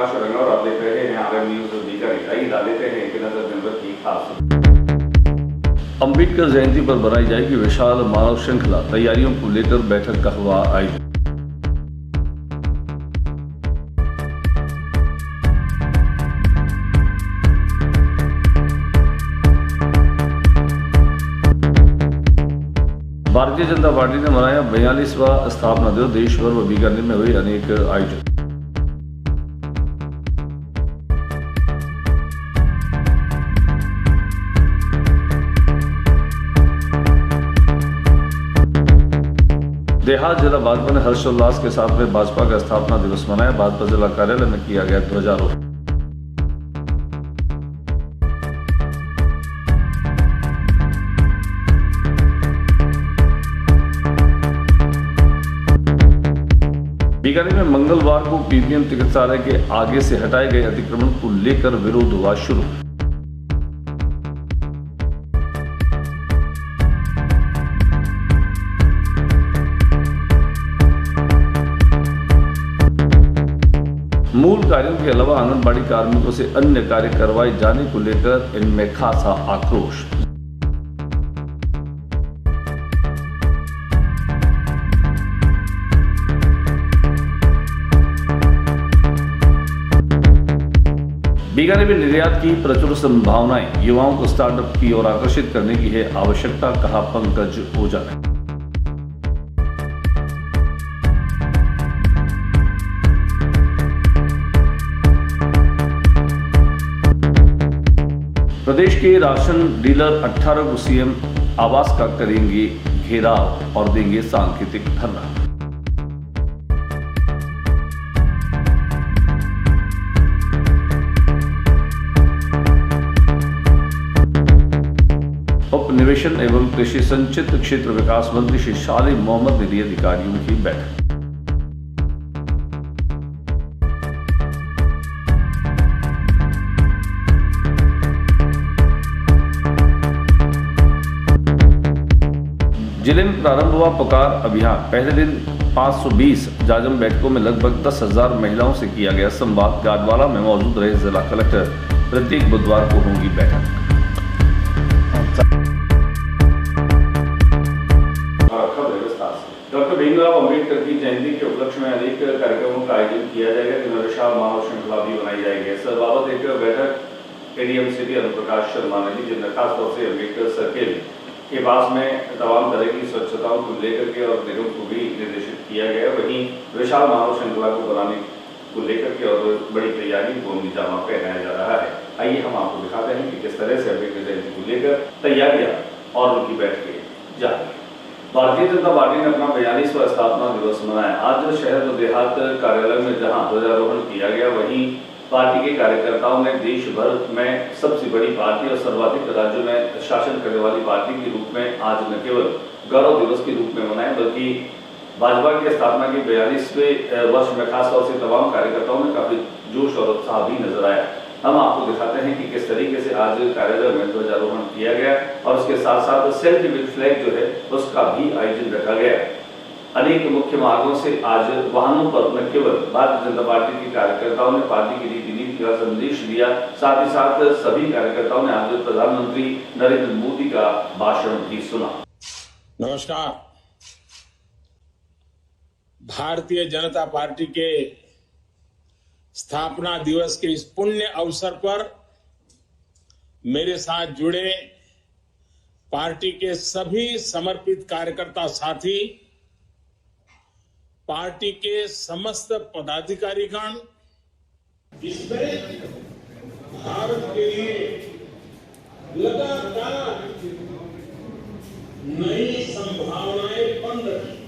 प्रकाश रंगा और आप देख रहे हैं आरएम न्यूज बीकानेर। आइए डाल लेते हैं एक नजर दिन भर की खास। अम्बेडकर जयंती पर बनाई जाएगी विशाल मानव श्रृंखला, तैयारियों को लेकर बैठक का हुआ आयोजन। भारतीय जनता पार्टी ने मनाया 42वां स्थापना दिवस। देश भर व बीकानेर में हुए अनेक आयोजन। देहात जिला भाजपा ने हर्षोल्लास के साथ में भाजपा का स्थापना दिवस मनाया। भाजपा जिला कार्यालय में किया गया ध्वजारोहण। बीकानेर में मंगलवार को पीबीएम चिकित्सालय के आगे से हटाए गए अतिक्रमण को लेकर विरोध हुआ शुरू। मूल कार्यों के अलावा आंगनबाड़ी कार्मिकों से अन्य कार्य करवाए जाने को लेकर इनमें खासा आक्रोश। बीकानेर में निर्यात की प्रचुर संभावनाएं, युवाओं को स्टार्टअप की ओर आकर्षित करने की है आवश्यकता, कहा पंकज ओझा ने। प्रदेश के राशन डीलर 18 को सीएम आवास का करेंगे घेराव और देंगे सांकेतिक धरना। उपनिवेशन एवं कृषि संचित क्षेत्र विकास मंत्री श्री शालिम मोहम्मद ने ली अधिकारियों की बैठक। जिले में प्रारंभ हुआ पुकार अभियान। पहले दिन 520 जाजम बैठकों में लगभग 10,000 महिलाओं से किया गया संवाद। गाडवाला में मौजूद रहे जिला कलेक्टर। प्रत्येक बुधवार को होगी बैठक। डॉक्टर भीमराव अम्बेडकर की जयंती के उपलक्ष्य में अनेक कार्यक्रमों का आयोजन किया जाएगा, जिनमें विशाल मानव श्रृंखला भी बनाई जाएगी। इस बाबत एक बैठक एडीएम सिटी अनुप्रकाश शर्मा ने ली, जिनमें खासतौर से अम्बेडकर सर्किल के पास में तमाम तरह की स्वच्छताओं को लेकर के और निगम को भी निर्देशित किया गया। वहीं विशाल मानव श्रृंखला को बनाने को लेकर के और बड़ी तैयारी को जामा पहनाया जा रहा है। आइए हम आपको दिखाते हैं कि किस तरह से अम्बेडकर जयंती को लेकर तैयारियां और उनकी बैठकें जा रही है। भारतीय जनता पार्टी ने अपना 42वां स्थापना दिवस मनाया। आज शहर व देहात कार्यालय में जहां ध्वजारोहण किया गया, वहीं पार्टी के कार्यकर्ताओं ने देश भर में सबसे बड़ी पार्टी और सर्वाधिक राज्यों में शासन करने वाली पार्टी के रूप में आज न केवल गौरव दिवस के रूप में मनाया, बल्कि भाजपा की स्थापना के 42वें वर्ष में खासतौर से तमाम कार्यकर्ताओं में काफी जोश और उत्साह भी नजर आया। हम आपको दिखाते हैं कि किस तरीके से आज कार्यालय में ध्वजारोहण किया गया और उसके साथ साथ सेल्फी विद फ्लैग जो है उसका भी आयोजन रखा गया। अनेक मुख्य मार्गों से आज वाहनों पर न केवल भारतीय जनता पार्टी के कार्यकर्ताओं ने पार्टी की रीति नीति का संदेश दिया, साथ ही साथ सभी कार्यकर्ताओं ने आज प्रधानमंत्री नरेंद्र मोदी का भाषण भी सुना। नमस्कार। भारतीय जनता पार्टी के स्थापना दिवस के इस पुण्य अवसर पर मेरे साथ जुड़े पार्टी के सभी समर्पित कार्यकर्ता साथी, पार्टी के समस्त पदाधिकारीगण, इसमें भारत के लिए लगातार नई संभावनाएं बन रही।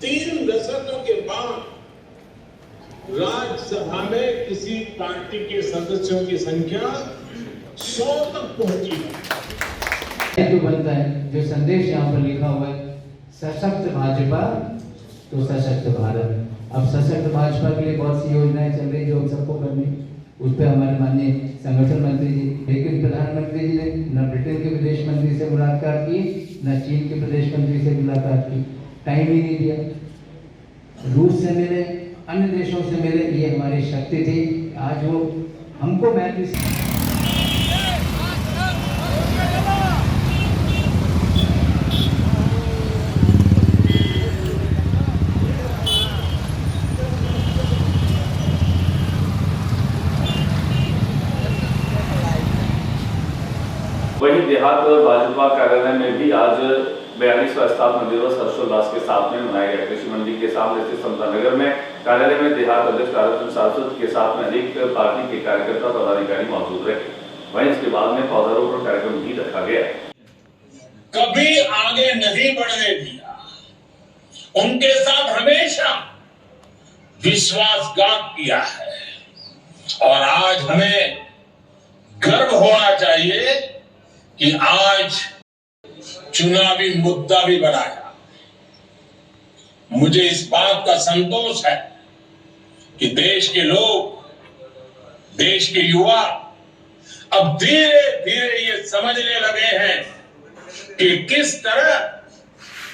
3 दशकों के बाद राज्यसभा में किसी पार्टी के सदस्यों की संख्या 100 तक पहुंची है। जो बनता है, जो संदेश यहाँ पर लिखा हुआ है, सशक्त भाजपा तो सशक्त भारत। अब सशक्त भाजपा के लिए बहुत सी योजनाएं चल रही जो हम सबको करनी, उस पर हमारे माननीय संगठन मंत्री जी, लेकिन प्रधानमंत्री जी ने न ब्रिटेन के विदेश मंत्री से मुलाकात की, न चीन के प्रदेश मंत्री से मुलाकात की, टाइम ही नहीं दिया। रूस से मिले, अन्य देशों से मिले, ये हमारी शक्ति थी। आज वो हमको महसूस वहीं देहात भाजपा कार्यालय में भी आज 42वां स्थापना दिवस हर्षोल्लास के साथ में मनाया गया। कृषि मंडी के सामने स्थित समता नगर में कार्यालय में देहात अध्यक्ष तारक सांसद के साथ में अनेक पार्टी के कार्यकर्ता पदाधिकारी मौजूद रहे। वहीं इसके बाद में पौधारोपण कार्यक्रम भी रखा गया। कभी आगे नहीं बढ़ने दिया, उनके साथ हमेशा विश्वासघात किया है और आज हमें गर्व होना चाहिए कि आज चुनावी मुद्दा भी बनाया। मुझे इस बात का संतोष है कि देश के लोग, देश के युवा अब धीरे धीरे ये समझने लगे हैं कि किस तरह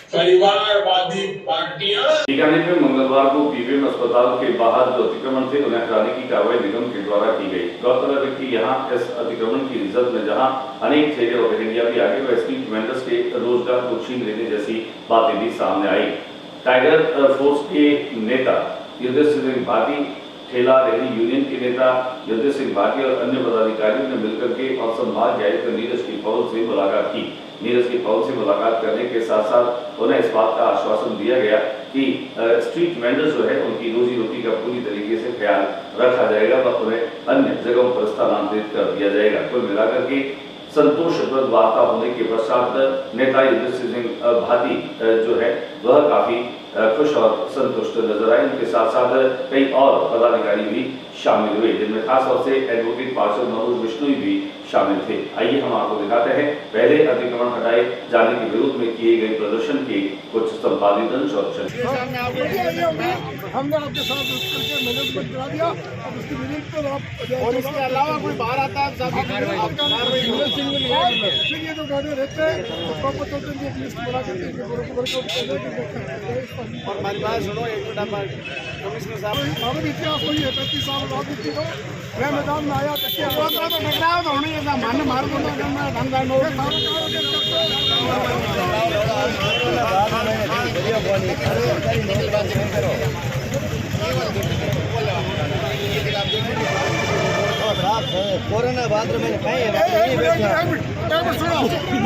परिवारवादी पार्टियां। बीकानेर में मंगलवार को पीबीएम अस्पताल के बाहर जो अतिक्रमण थे उन्हें हटाने की कार्रवाई निगम के द्वारा की गई। गौरतलब है कि यहाँ इस अतिक्रमण की इज्जत में जहाँ अनेक ठेके और रेहड़ियां भी आगे व स्ट्रीट वेंडर्स के रोजगार को छीन लेने जैसी बातें भी सामने आई। टाइगर फोर्स के नेता युद्धेश सिंह भाटी, ठेला रेहड़ी यूनियन के नेता युद्धेश सिंह भाटी और अन्य पदाधिकारियों ने मिलकर के और संभाग आयुक्त नीरज की पवन से मुलाकात की। नीरज की पवन से मुलाकात करने के साथ साथ उन्हें इस बात का आश्वासन दिया गया कि स्ट्रीट वेंडर्स जो है उनकी रोजी रोटी का पूरी तरीके से ख्याल रखा जाएगा व उन्हें अन्य जगहों पर स्थानांतरित कर दिया जाएगा। कुल मिलाकर के संतोषप्रद वार्ता होने के पश्चात नेता युद्धेश सिंह भाटी जो है वह काफी खुश और संतुष्ट नजर आए। उनके साथ साथ कई और पदाधिकारी भी शामिल हुए, जिनमें खासतौर से एडवोकेट पार्षद मनोज बिश्नोई भी शामिल थे। आइए हम आपको दिखाते हैं पहले अतिक्रमण हटाए जाने के विरोध में किए गए प्रदर्शन के कुछ संपादित अंश और हमने आपके साथ करके मैनेजमेंट करा दिया। अब उसकी मिनट पर आप और इसके अलावा कोई बाहर आता है फिर ये जो गाड़ी रहते हैं एक लिस्ट बना करके और हमारी बात सुनो। एक मिनट कमिश्नर साहब, हमारे इतिहास वही है 35 साल राजनीति को। मैं मैदान में आया तो निकला तो होने मान मार कोरोना बाद में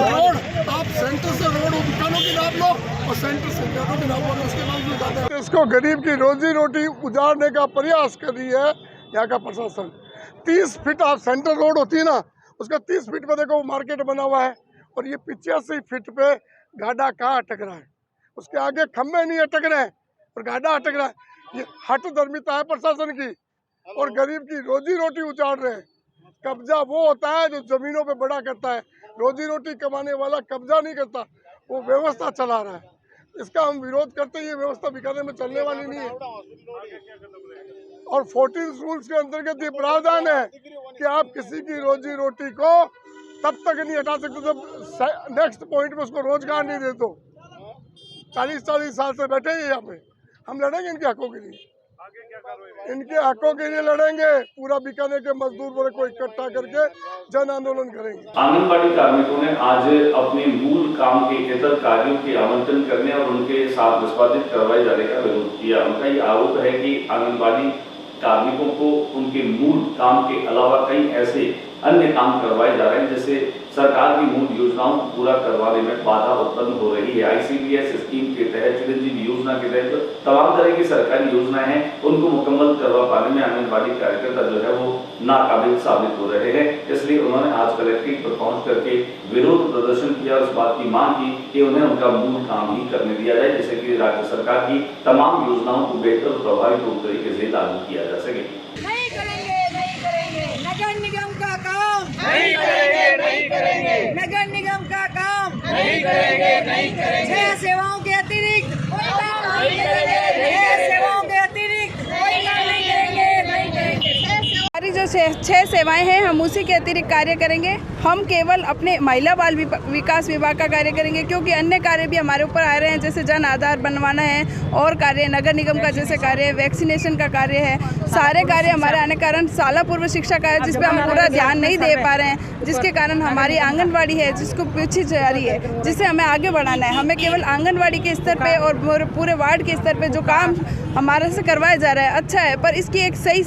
रोड आप सेंटर से रोड दुकानों की नाप लो और सेंटर से दुकानों की नाप लो, उसके बाद इसको गरीब की रोजी रोटी उजाड़ने का प्रयास कर रही है यहाँ का प्रशासन। 30 फीट आप सेंटर रोड होती है ना, उसका 30 फीट पे देखो मार्केट बना हुआ है और ये 85 फीट पे गाड़ा कहाँ अटक रहा है, उसके आगे खम्भे नहीं अटक रहे हैं और गाड़ा अटक रहा है। ये हट धर्मिता है प्रशासन की और गरीब की रोजी रोटी उजाड़ रहे हैं। कब्जा वो होता है जो जमीनों पे बड़ा करता है, रोजी रोटी कमाने वाला कब्जा नहीं करता, वो व्यवस्था चला रहा है। इसका हम विरोध करते हैं। ये व्यवस्था बीकानेर में चलने वाली नहीं है और 14 रूल्स के अंतर्गत ये प्रावधान है कि आप किसी की रोजी रोटी को तब तक नहीं हटा सकते जब नेक्स्ट पॉइंट पे उसको रोजगार नहीं दे दो। 40 साल से बैठे हैं यहाँ पे, हम लड़ेंगे इनके हकों के लिए, इनके हकों के लिए लड़ेंगे। पूरा बीकानेर के मजदूर वर्ग को इकट्ठा करके जन आंदोलन करेंगे। आंगनबाड़ी कार्मिकों ने आज अपने मूल काम के इतर कार्यों के आवंटन करने और उनके साथ निष्पादित करवाए जाने का विरोध किया। उनका ये आरोप है कि आंगनबाड़ी कार्मिकों को उनके मूल काम के अलावा कई ऐसे अन्य काम करवाए जा रहे हैं जिससे सरकार की मूल योजनाओं को पूरा करवाने में बाधा उत्पन्न हो रही है। आईसीडीएस स्कीम के तहत, चिरंजीवी योजना के तहत तमाम तरह की सरकारी योजनाएं हैं, उनको मुकम्मल करवा पाने में आंगनबाड़ी कार्यकर्ता जो है वो नाकाबिल साबित हो रहे हैं। इसलिए उन्होंने आज कलेक्ट्रेट पर पहुंच करके विरोध प्रदर्शन किया और इस बात की मांग की कि उन्हें उनका मूल काम ही करने दिया जाए, जिससे कि राज्य सरकार की तमाम योजनाओं को बेहतर प्रभावी तरीके से लागू किया जा सके। नहीं करेंगे, नहीं करेंगे नगर निगम का काम, नहीं करेंगे, नहीं करेंगे नगर निगम का काम, नहीं करेंगे, नहीं करेंगे 6 सेवाओं के अतिरिक्त कोई काम नहीं करेंगे, 6 सेवाओं के अतिरिक्त कोई काम नहीं करेंगे, नहीं करेंगे। हमारी जो 6 सेवाएं हैं हम उसी के अतिरिक्त कार्य करेंगे। हम केवल अपने महिला बाल विकास विभाग का कार्य करेंगे, क्योंकि अन्य कार्य भी हमारे ऊपर आ रहे हैं, जैसे जन आधार बनवाना है और कार्य नगर निगम का जैसे कार्य है, वैक्सीनेशन का कार्य है। सारे कार्य हमारे आने के कारण शाला पूर्व शिक्षा का है, जिस पे हम पूरा ध्यान नहीं दे पा रहे हैं, जिसके कारण हमारी आंगनवाड़ी है जिसको पीछे जा रही है, जिसे हमें आगे बढ़ाना है। हमें केवल आंगनवाड़ी के स्तर पे और पूरे वार्ड के स्तर पे जो काम हमारे से करवाया जा रहा है अच्छा है, पर इसकी एक सही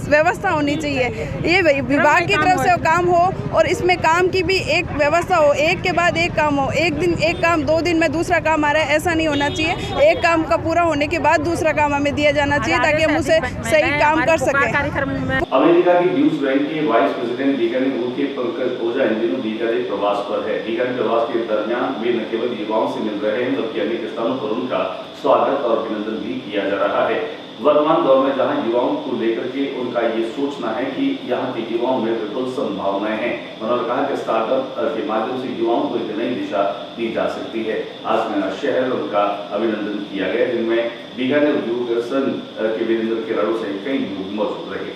व्यवस्था होनी चाहिए। ये विभाग की तरफ से काम हो और इसमें काम की भी एक व्यवस्था हो, एक के बाद एक काम हो, एक दिन एक काम 2 दिन में दूसरा काम आ रहा है ऐसा नहीं होना चाहिए। एक काम का पूरा होने के बाद दूसरा काम हमें दिया जाना चाहिए, ताकि हम उसे सही काम कर सकें। अमेरिका की न्यूज बैंक के वाइस प्रेसिडेंट बीकानेर के पंकज ओझा इन दिनों बीकानेर प्रवास पर है। बीकानेर प्रवास के दरमियान वे न केवल युवाओं से मिल रहे हैं, बल्कि अनेक स्थानों पर उनका स्वागत और अभिनंदन भी किया जा रहा है। वर्तमान दौर में जहां युवाओं को लेकर के उनका ये सोचना है कि यहाँ के युवाओं में विपुल संभावनाएं हैं, उन्होंने कहा कि स्टार्टअप के माध्यम से युवाओं को एक नई दिशा दी जा सकती है। आज नया शहर उनका अभिनंदन किया गया, जिनमें बीकानेर उद्योग संघ के वीरेंद्र किराड़ू सहित कई युवक मौजूद रहे।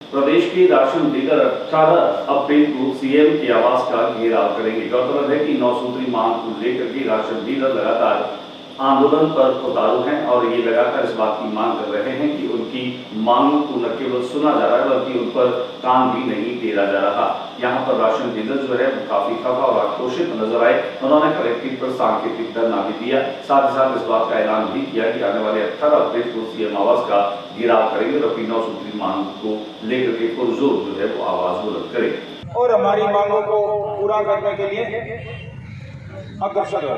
प्रदेश के राशन डीलर 18 अप्रैल को सीएम के आवास का घेराव करेंगे। गौरतलब है कि 9 सूत्री मांग को लेकर के राशन डीलर लगातार आंदोलन पर उतारू हैं और ये लगातार इस बात की मांग कर रहे हैं कि उनकी मांगों को न केवल सुना जा रहा है, बल्कि उन पर काम भी नहीं दिया जा रहा। यहाँ पर राशन डीलर जो है वो काफी खफा और आक्रोशित नजर आए। उन्होंने कलेक्ट्रेट पर सांकेतिक धरना भी दिया, साथ ही साथ इस बात का ऐलान भी किया कि आने वाले 18 अप्रैल को सीएम आवास का घेराव करेंगे और अपनी 9 सूत्री मांग को लेकर के पुरजोर जो है वो आवाज बुलंद करेंगे और हमारी मांगों को पूरा करने के लिए अग्रसर हो।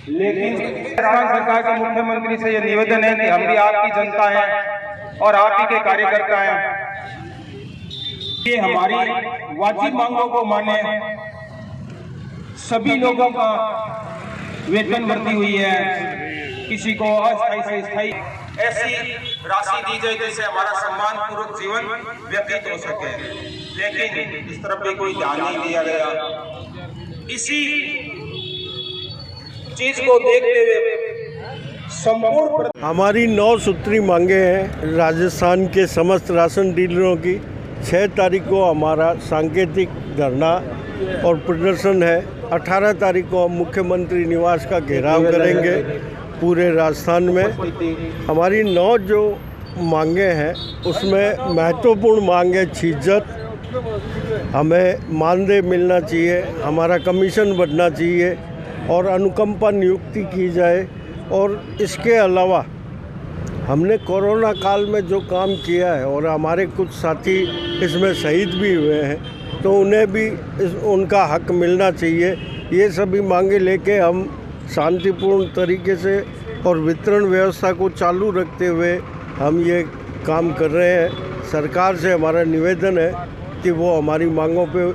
लेकिन राजस्थान सरकार के मुख्यमंत्री से ये निवेदन है कि हम भी आपकी जनता हैं और आप ही के कार्यकर्ता हैं, ये हमारी वाजिब मांगों को माने। सभी लोगों का वेतन वृद्धि हुई है, किसी को अस्थायी से स्थायी ऐसी राशि दी जाए जिससे हमारा सम्मान पूर्वक जीवन व्यतीत हो सके, लेकिन इस तरफ भी कोई ध्यान नहीं दिया गया। इसी चीज को देखते हुए संपूर्ण हमारी 9 सूत्री मांगे हैं राजस्थान के समस्त राशन डीलरों की। 6 तारीख को हमारा सांकेतिक धरना और प्रदर्शन है। 18 तारीख को हम मुख्यमंत्री निवास का घेराव करेंगे पूरे राजस्थान में। हमारी 9 जो मांगे हैं उसमें महत्वपूर्ण मांग है छीजत, हमें मानदेय मिलना चाहिए, हमारा कमीशन बढ़ना चाहिए और अनुकंपा नियुक्ति की जाए। और इसके अलावा हमने कोरोना काल में जो काम किया है और हमारे कुछ साथी इसमें शहीद भी हुए हैं, तो उन्हें भी उनका हक मिलना चाहिए। ये सभी मांगे लेके हम शांतिपूर्ण तरीके से और वितरण व्यवस्था को चालू रखते हुए हम ये काम कर रहे हैं। सरकार से हमारा निवेदन है कि वो हमारी मांगों पे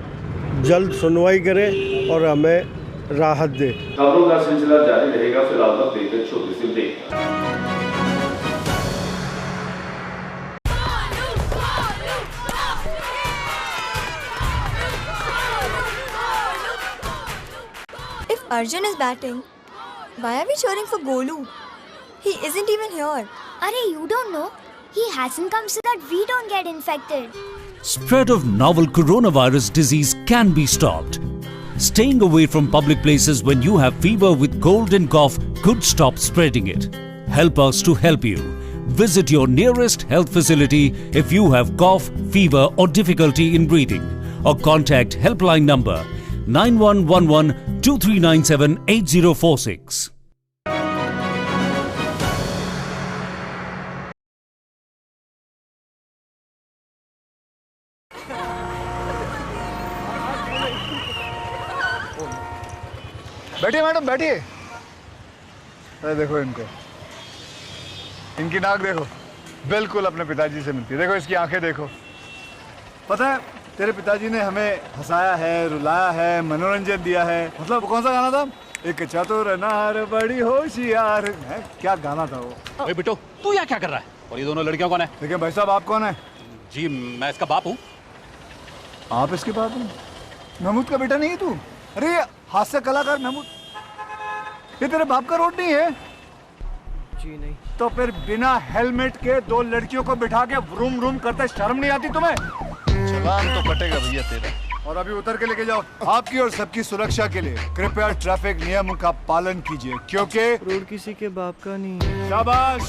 जल्द सुनवाई करे और हमें राहत दे। खबरों का सिलसिला जारी रहेगा, फिलहाल वक्त एक छोटी सी break. If Arjun is batting, why are we cheering for Golu? He isn't even here. Arey, you don't know. He hasn't come so that we don't get infected. Spread of novel coronavirus disease can be stopped. Staying away from public places when you have fever with cold and cough could stop spreading it. Help us to help you. Visit your nearest health facility if you have cough, fever or difficulty in breathing, or contact helpline number 9111 2397 8046. बैठिए madam, बैठिए। अरे देखो इनको, इनकी नाक देखो, बिल्कुल अपने पिताजी से मिलती है। देखो इसकी आंखें देखो। पता है तेरे पिताजी ने हमें हंसाया है, रुलाया है, मनोरंजन दिया है। मतलब कौन सा गाना था? एक चतुर नार बड़ी होशियार, क्या गाना था वो? ओए बेटो, तू यहाँ क्या कर रहा है? और ये दोनों लड़कियां कौन है? देखिए भाई साहब, आप कौन है? जी मैं इसका बाप हूँ। आप इसके बाप हैं? महमूद का बेटा नहीं है तू? अरे हास्य कलाकार महमूद, ये तेरे बाप का रोड नहीं है? जी नहीं। तो फिर बिना हेलमेट के 2 लड़कियों को बिठा के व्रूम व्रूम करते शर्म नहीं आती तुम्हें? चालान तो कटेगा भैया तेरा। और अभी उतर के लेके जाओ। आपकी और सबकी सुरक्षा के लिए कृपया ट्रैफिक नियमों का पालन कीजिए, क्योंकि रोड किसी के बाप का नहीं है। शाबाश।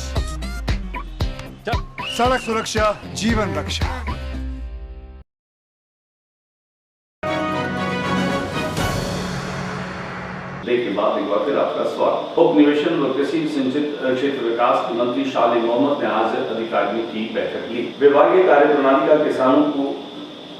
सड़क सुरक्षा जीवन रक्षा। लेकिन बाद एक बार फिर आपका स्वागत। उप निवेशन व कृषि सिंचित क्षेत्र विकास मंत्री शाले मोहम्मद ने आज अधिकारियों की बैठक ली। विभागीय कार्यप्रणाली का किसानों को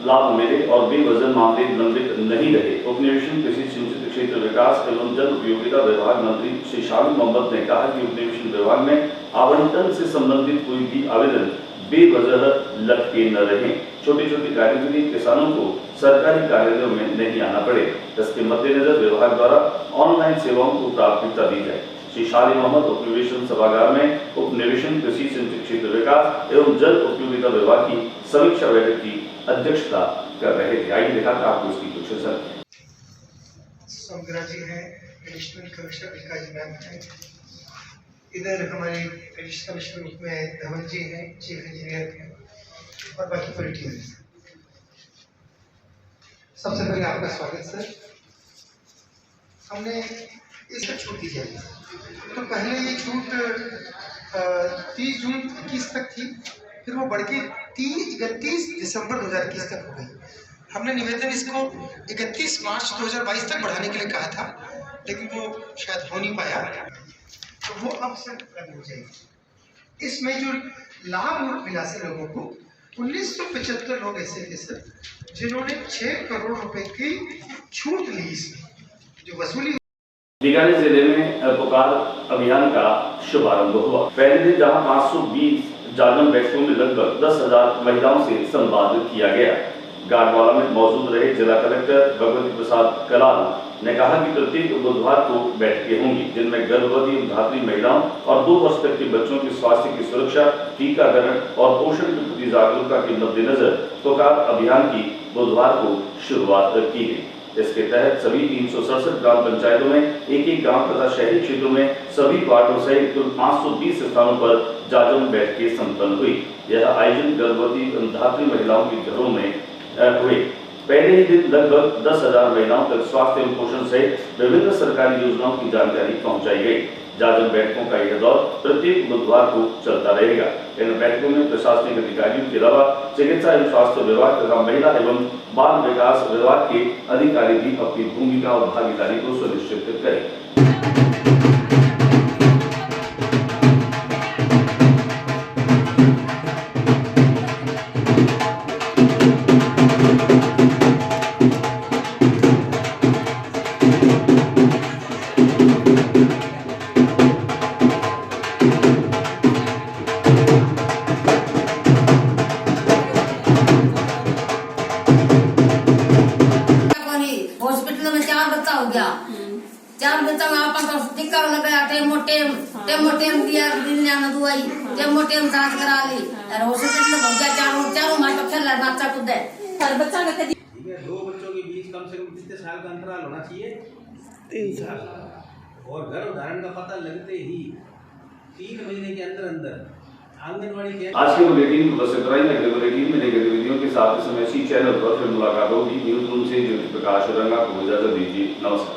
लाभ मिले और बेवजह मामले लंबित नहीं रहे। उप निवेशन कृषि सिंचित क्षेत्र विकास एवं जन उपयोगिता विभाग मंत्री श्री शाले मोहम्मद ने कहा कि उप निवेशन विभाग में आवंटन से संबंधित कोई भी आवेदन बेवजह लटके न रहे। छोटे छोटे कार्यों के लिए किसानों को सरकारी कार्यालयों में नहीं आना पड़े। इसके मद्देनजर विभाग द्वारा ऑनलाइन सेवाओं को प्राथमिकता दी जाए। श्री शाले मोहम्मद उप निवेशन सभागार में उप निवेशन कृषि सिंचित क्षेत्र विकास एवं जल उपयोगिता विभाग की समीक्षा बैठक की अध्यक्षता कर रहे थे। आइए दिखाते आपको इसकी कुछ झलक। समग्रा जी हैं, एडिशनल कमिश्नर विकास मैम हैं, इधर हमारे एडिशनल कमिश्नर रूप में धवन जी हैं, चीफ इंजीनियर हैं और बाकी पूरी टीम है। सबसे पहले आपका स्वागत सर। हमने इसका छूट दी जाएगी, तो पहले ये छूट 30 जून 21 तक थी, फिर वो बढ़ के 31 दिसंबर 2021 तक हो गई। हमने निवेदन इसको 31 मार्च 2022 तक बढ़ाने के लिए कहा था, लेकिन वो शायद हो नहीं पाया, तो वो अब से लागू हो जाएगी। इसमें जो लाभ मिला से लोगों को 1975 लोग ऐसे थे सर जिन्होंने 6 करोड़ रुपए की छूट ली, इसमें जो वसूली। बीकानेर जिले में पुकार अभियान का शुभारंभ हुआ। पहले दिन जहां 520 जागरण बैठकों में लगभग 10,000 महिलाओं से संवाद किया गया। गाड़वाला में मौजूद रहे जिला कलेक्टर भगवती प्रसाद कलाल ने कहा कि प्रत्येक बुधवार को बैठकें होंगी, जिनमें गर्भवती धात्री महिलाओं और 2 वर्ष तक के बच्चों की स्वास्थ्य की सुरक्षा, टीकाकरण और पोषण के प्रति जागरूकता के मद्देनजर पुकार अभियान की बुधवार को शुरुआत की गई। इसके तहत सभी 367 ग्राम पंचायतों में एक गांव तथा शहरी क्षेत्रों में सभी वार्डों सहित कुल 520 स्थानों पर जागरण बैठकें संपन्न हुई। यह आयोजन गर्भवती धात्री महिलाओं के घरों में हुए। पहले ही दिन लगभग 10,000 महिलाओं तक स्वास्थ्य एवं पोषण सहित विभिन्न सरकारी योजनाओं की जानकारी पहुंचाई गई। जागरण बैठकों का यह दौर प्रत्येक बुधवार को चलता रहेगा। इन बैठकों में प्रशासनिक अधिकारियों के अलावा चिकित्सा एवं स्वास्थ्य विभाग तथा महिला एवं बाल विकास विभाग के अधिकारी भी अपनी भूमिका और भागीदारी को सुनिश्चित करें। जांच करा ली और हॉस्पिटल में भैया चारों मार तो खेल बच्चा खुद है हर बच्चा का 2 बच्चों के बीच कम से कम कितने साल का अंतराल होना चाहिए? 3 साल। और गर्भधारण का पता लगते ही 3 महीने के अंदर आंगनवाड़ी के। आज के बुलेटिन में बस इतना ही। अगले बुलेटिन में नई गतिविधियों के साथ इस समय इसी चैनल पर फिर मुलाकात होगी। न्यूज रूम से ज्योति प्रकाश रंगा को इजाजत दीजिए। नमस्कार।